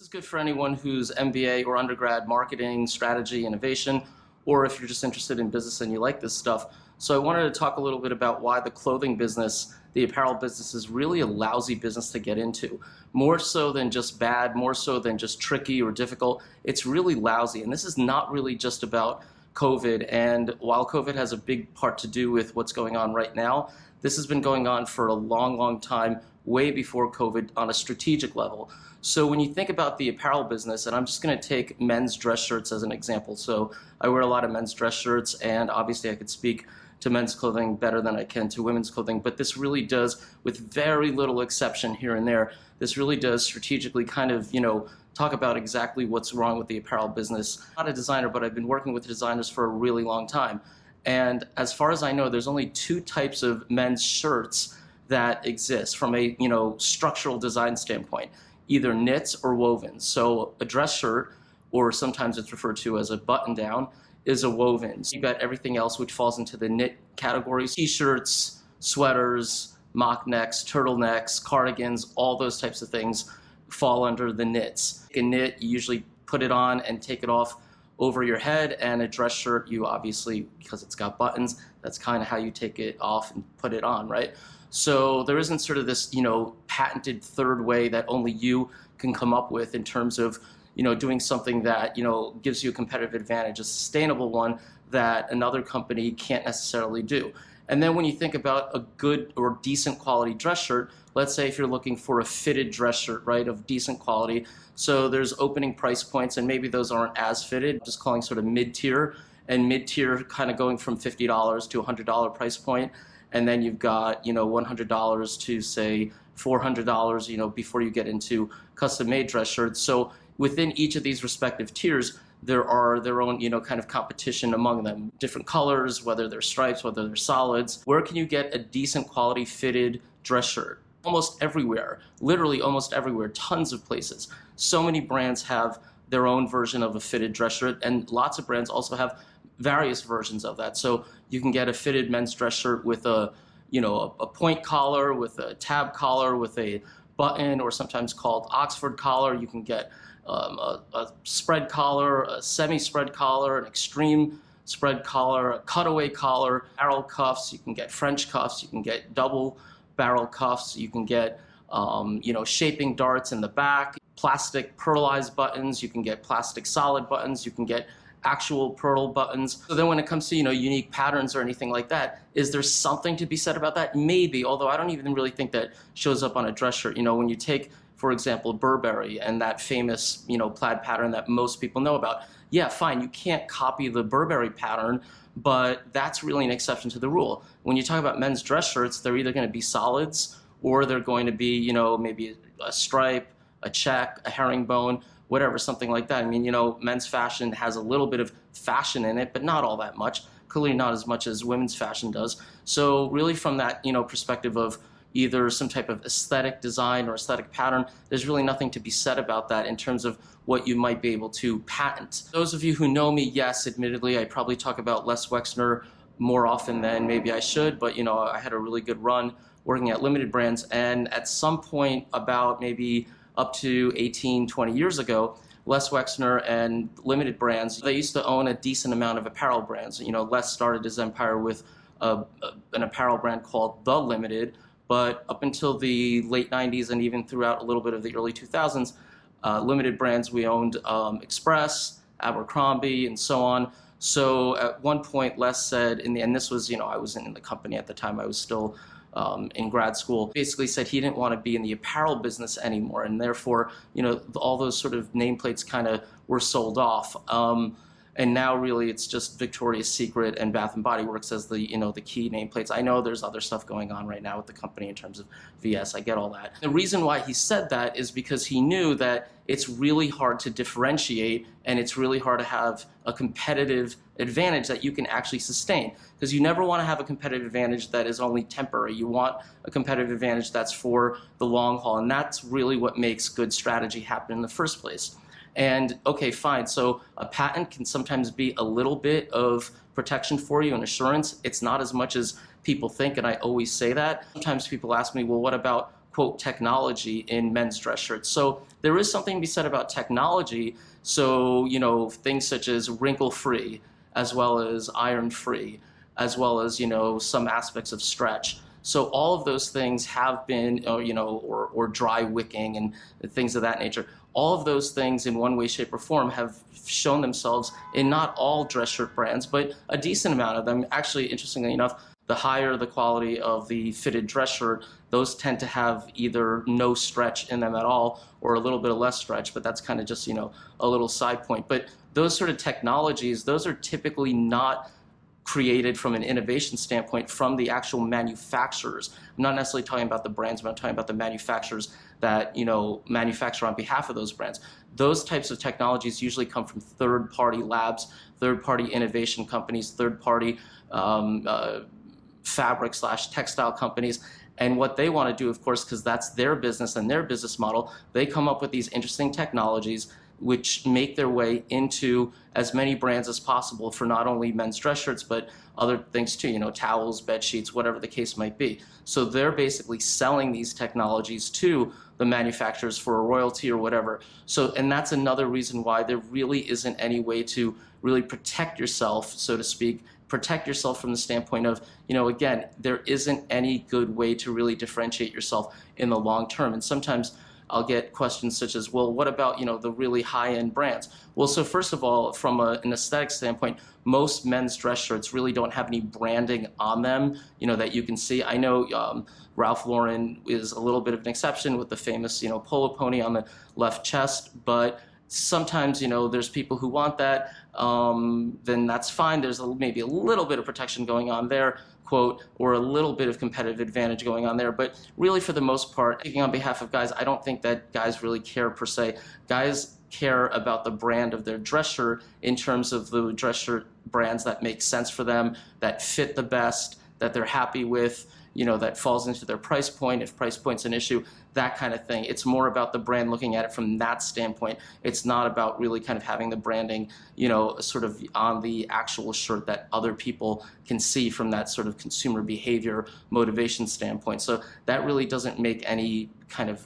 This is good for anyone who's MBA or undergrad marketing, strategy, innovation, or if you're just interested in business and you like this stuff. So I wanted to talk a little bit about why the clothing business, the apparel business, is really a lousy business to get into. More so than just bad, more so than just tricky or difficult, it's really lousy. And this is not really just about COVID. And while COVID has a big part to do with what's going on right now, this has been going on for a long, long time, way before COVID on a strategic level. So when you think about the apparel business, and I'm just going to take men's dress shirts as an example. So I wear a lot of men's dress shirts, and obviously I could speak to men's clothing better than I can to women's clothing, but this really does, with very little exception here and there, this really does strategically kind of, talk about exactly what's wrong with the apparel business. I'm not a designer, but I've been working with designers for a really long time. And as far as I know, there's only two types of men's shirts that exist from a, structural design standpoint, either knits or woven. So a dress shirt, or sometimes it's referred to as a button down, is a woven. So you've got everything else which falls into the knit category. T-shirts, sweaters, mock necks, turtlenecks, cardigans, all those types of things fall under the knits. A knit, you usually put it on and take it off over your head, and a dress shirt, you obviously, because it's got buttons, that's kind of how you take it off and put it on, right? So there isn't sort of this, patented third way that only you can come up with in terms of, doing something that, gives you a competitive advantage, a sustainable one that another company can't necessarily do. And then when you think about a good or decent quality dress shirt, let's say if you're looking for a fitted dress shirt, right, of decent quality, so there's opening price points, and maybe those aren't as fitted, just calling sort of mid-tier, and mid-tier kind of going from $50 to $100 price point. And then you've got, $100 to say $400, before you get into custom-made dress shirts. So within each of these respective tiers, there are their own, kind of competition among them. Different colors, whether they're stripes, whether they're solids. Where can you get a decent quality fitted dress shirt? Almost everywhere, literally almost everywhere, tons of places. So many brands have their own version of a fitted dress shirt, and lots of brands also have various versions of that. So you can get a fitted men's dress shirt with a point collar, with a tab collar, with a button, or sometimes called Oxford collar. You can get a spread collar, a semi-spread collar, an extreme spread collar, a cutaway collar, barrel cuffs. You can get French cuffs. You can get double barrel cuffs. You can get shaping darts in the back, plastic pearlized buttons. You can get plastic solid buttons. You can get actual pearl buttons. So then when it comes to, unique patterns or anything like that, is there something to be said about that? Maybe, although I don't even really think that shows up on a dress shirt. When you take, for example, Burberry and that famous, plaid pattern that most people know about. Yeah, fine, you can't copy the Burberry pattern, but that's really an exception to the rule. When you talk about men's dress shirts, they're either going to be solids, or they're going to be, maybe a stripe, a check, a herringbone, whatever, something like that. I mean, men's fashion has a little bit of fashion in it, but not all that much. Clearly not as much as women's fashion does. So really from that, perspective of either some type of aesthetic design or aesthetic pattern, there's really nothing to be said about that in terms of what you might be able to patent. Those of you who know me, yes, admittedly, I probably talk about Les Wexner more often than maybe I should, but I had a really good run working at limited brands, and at some point about maybe up to 18, 20 years ago, Les Wexner and limited brands, they used to own a decent amount of apparel brands. Les started his empire with an apparel brand called The Limited, but up until the late 90s and even throughout a little bit of the early 2000s, limited brands, we owned Express, Abercrombie, and so on. So at one point, Les said, and this was, I wasn't in the company at the time, I was still in grad school, basically said he didn't want to be in the apparel business anymore, and therefore, all those sort of nameplates kind of were sold off. And now really it's just Victoria's Secret and Bath & Body Works as the, the key nameplates. I know there's other stuff going on right now with the company in terms of VS, I get all that. The reason why he said that is because he knew that it's really hard to differentiate, and it's really hard to have a competitive advantage that you can actually sustain. Because you never want to have a competitive advantage that is only temporary. You want a competitive advantage that's for the long haul, and that's really what makes good strategy happen in the first place. And okay, fine, so a patent can sometimes be a little bit of protection for you and assurance. It's not as much as people think, and I always say that. Sometimes people ask me, well, what about quote, technology in men's dress shirts. So there is something to be said about technology. So, things such as wrinkle-free, as well as iron-free, as well as, some aspects of stretch. So all of those things have been, or dry wicking and things of that nature. All of those things in one way, shape, or form have shown themselves in not all dress shirt brands, but a decent amount of them. Actually, interestingly enough, the higher the quality of the fitted dress shirt, those tend to have either no stretch in them at all or a little bit of less stretch, but that's kind of just, a little side point. But those sort of technologies, those are typically not created from an innovation standpoint from the actual manufacturers. I'm not necessarily talking about the brands, but I'm talking about the manufacturers that manufacture on behalf of those brands. Those types of technologies usually come from third-party labs, third-party innovation companies, third-party fabric/textile companies. And what they want to do, of course, because that's their business and their business model, they come up with these interesting technologies which make their way into as many brands as possible for not only men's dress shirts, but other things too, towels, bed sheets, whatever the case might be. So they're basically selling these technologies to the manufacturers for a royalty or whatever. So, and that's another reason why there really isn't any way to really protect yourself, so to speak, protect yourself from the standpoint of, again, there isn't any good way to really differentiate yourself in the long term. And sometimes I'll get questions such as, well, what about, the really high-end brands? Well, so first of all, from an aesthetic standpoint, most men's dress shirts really don't have any branding on them, that you can see. I know Ralph Lauren is a little bit of an exception with the famous, polo pony on the left chest, but sometimes, there's people who want that, then that's fine. There's maybe a little bit of protection going on there, quote, or a little bit of competitive advantage going on there. But really, for the most part, speaking on behalf of guys, I don't think that guys really care per se. Guys care about the brand of their dress shirt in terms of the dress shirt brands that make sense for them, that fit the best, that they're happy with, that falls into their price point, if price point's an issue, that kind of thing. It's more about the brand looking at it from that standpoint. It's not about really kind of having the branding, sort of on the actual shirt that other people can see from that sort of consumer behavior motivation standpoint. So that really doesn't make any kind of,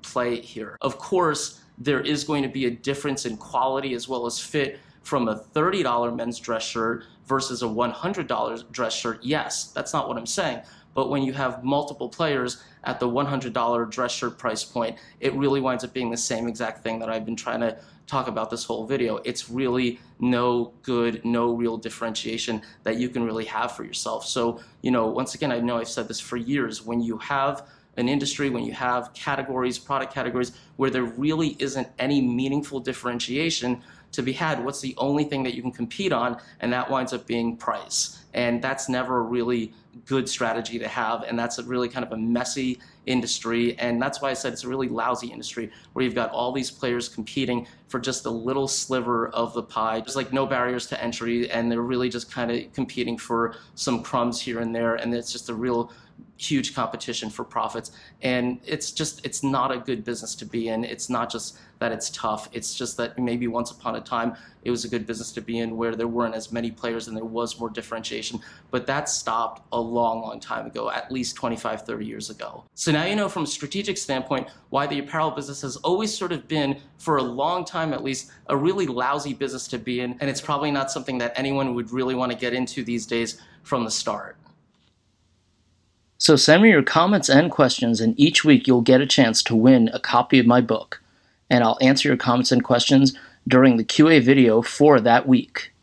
play here. Of course, there is going to be a difference in quality as well as fit from a $30 men's dress shirt versus a $100 dress shirt. Yes, that's not what I'm saying. But when you have multiple players at the $100 dress shirt price point, it really winds up being the same exact thing that I've been trying to talk about this whole video. It's really no real differentiation that you can really have for yourself. So, once again, I know I've said this for years, when you have an industry, when you have categories, product categories, where there really isn't any meaningful differentiation to be had, what's the only thing that you can compete on? And that winds up being price. And that's never a really good strategy to have, and that's a really kind of a messy industry, and that's why I said it's a really lousy industry where you've got all these players competing for just a little sliver of the pie. There's like no barriers to entry, and they're really just kind of competing for some crumbs here and there, and it's just a real huge competition for profits. And it's not a good business to be in. It's not just that it's tough, it's just that maybe once upon a time it was a good business to be in where there weren't as many players and there was more differentiation. But that stopped a long time ago, at least 25, 30 years ago. So now you know from a strategic standpoint why the apparel business has always sort of been, for a long time at least, a really lousy business to be in, and it's probably not something that anyone would really want to get into these days from the start. So send me your comments and questions, and each week you'll get a chance to win a copy of my book. And I'll answer your comments and questions during the QA video for that week.